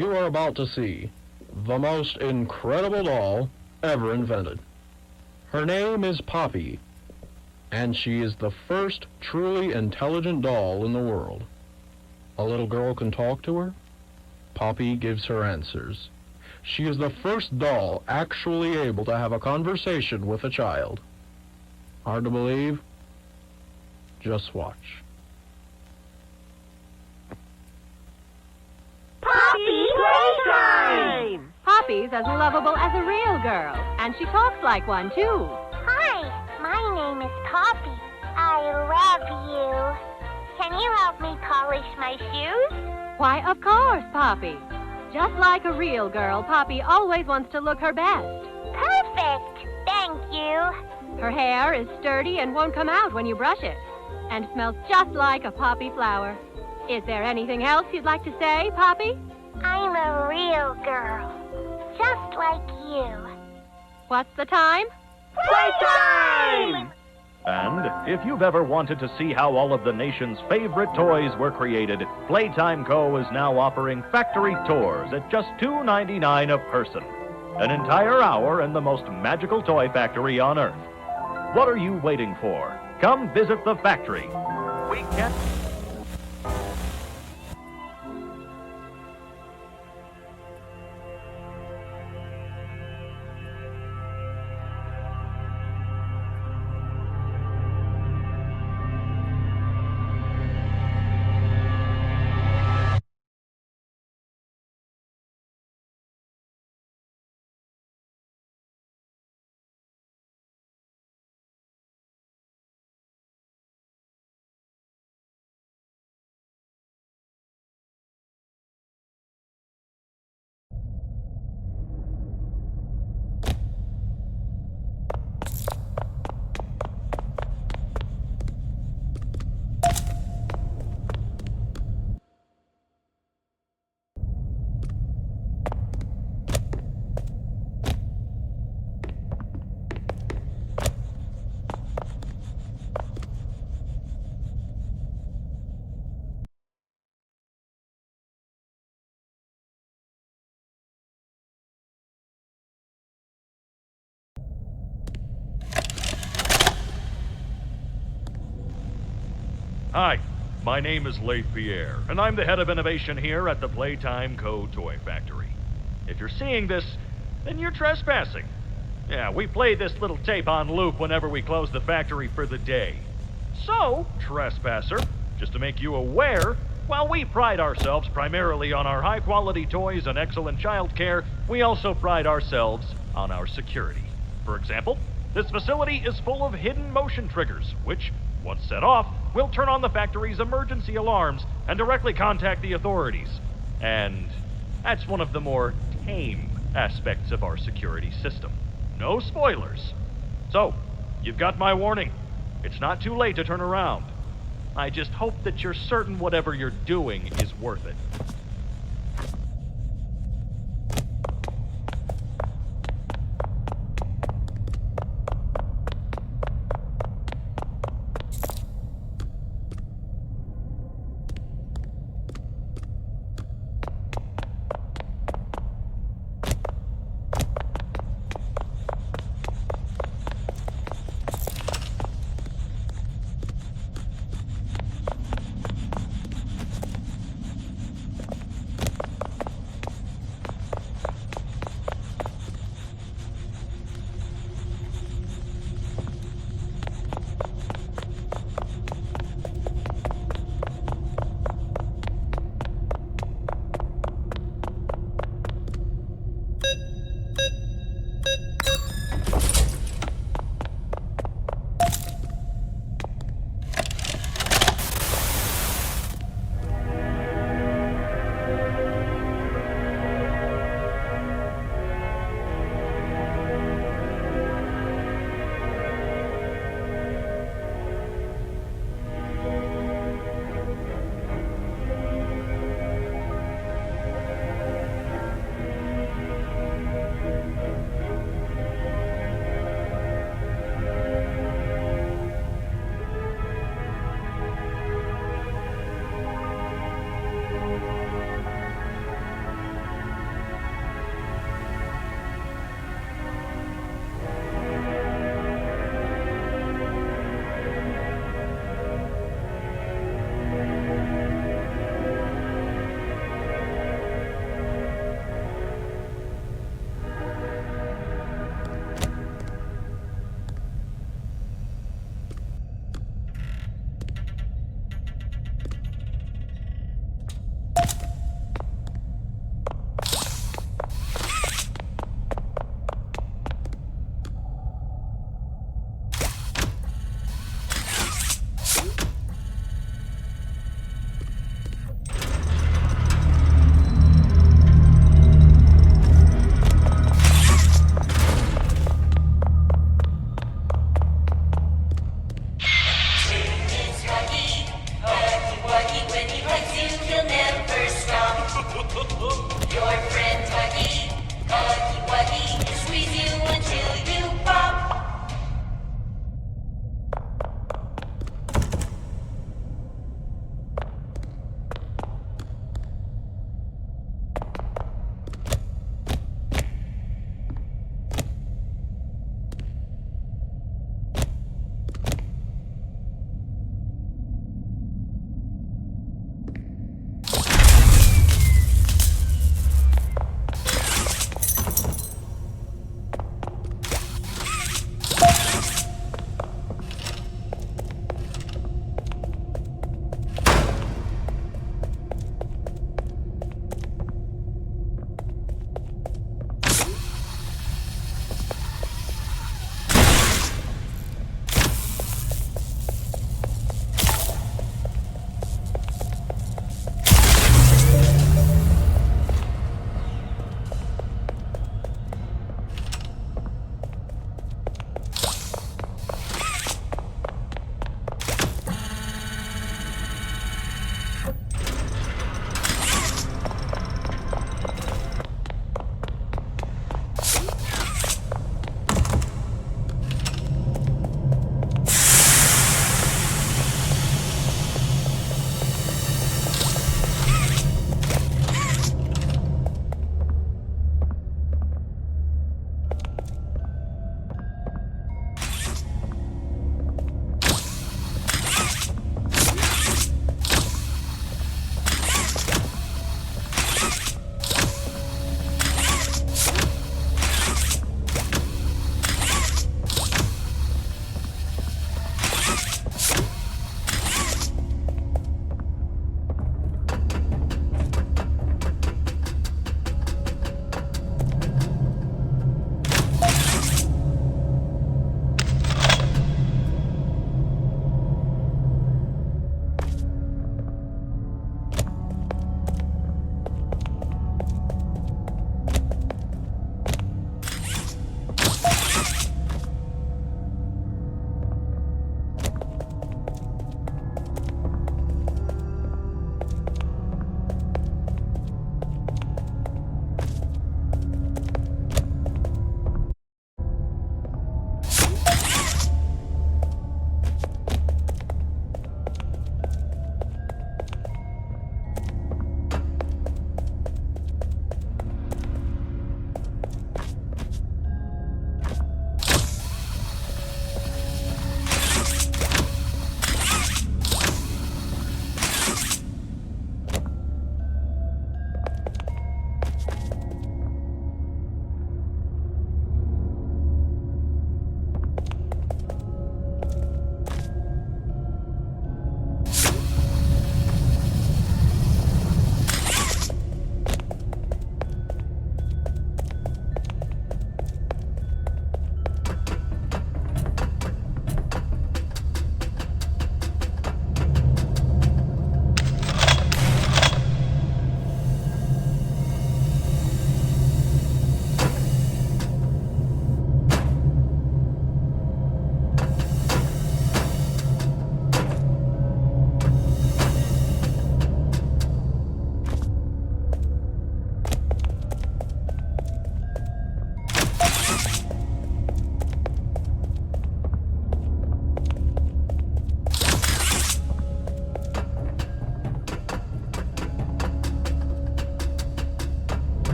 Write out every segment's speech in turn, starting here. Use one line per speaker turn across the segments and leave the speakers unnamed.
You are about to see the most incredible doll ever invented. Her name is Poppy, and she is the first truly intelligent doll in the world. A little girl can talk to her. Poppy gives her answers. She is the first doll actually able to have a conversation with a child. Hard to believe? Just watch.
Poppy Playtime!
Poppy's as lovable as a real girl, and she talks like one, too.
Hi, my name is Poppy. I love you. Can you help me polish my shoes?
Why, of course, Poppy. Just like a real girl, Poppy always wants to look her best.
Perfect! Thank you.
Her hair is sturdy and won't come out when you brush it, and smells just like a poppy flower. Is there anything else you'd like to say, Poppy?
I'm a real girl, just like you.
What's the time?
Playtime!
And if you've ever wanted to see how all of the nation's favorite toys were created, Playtime Co. is now offering factory tours at just $2.99 a person. An entire hour in the most magical toy factory on Earth. What are you waiting for? Come visit the factory. We can't... Hi, my name is Leif Pierre, and I'm the head of innovation here at the Playtime Co. Toy Factory. If you're seeing this, then you're trespassing. Yeah, we play this little tape on loop whenever we close the factory for the day. So, trespasser, just to make you aware, while we pride ourselves primarily on our high-quality toys and excellent child care, we also pride ourselves on our security. For example, this facility is full of hidden motion triggers, which, once set off, will turn on the factory's emergency alarms and directly contact the authorities. And that's one of the more tame aspects of our security system. No spoilers. So, you've got my warning. It's not too late to turn around. I just hope that you're certain whatever you're doing is worth it.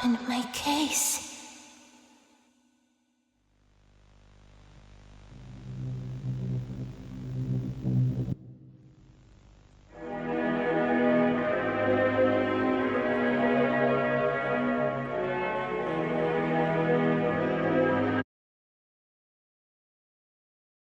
opened my case.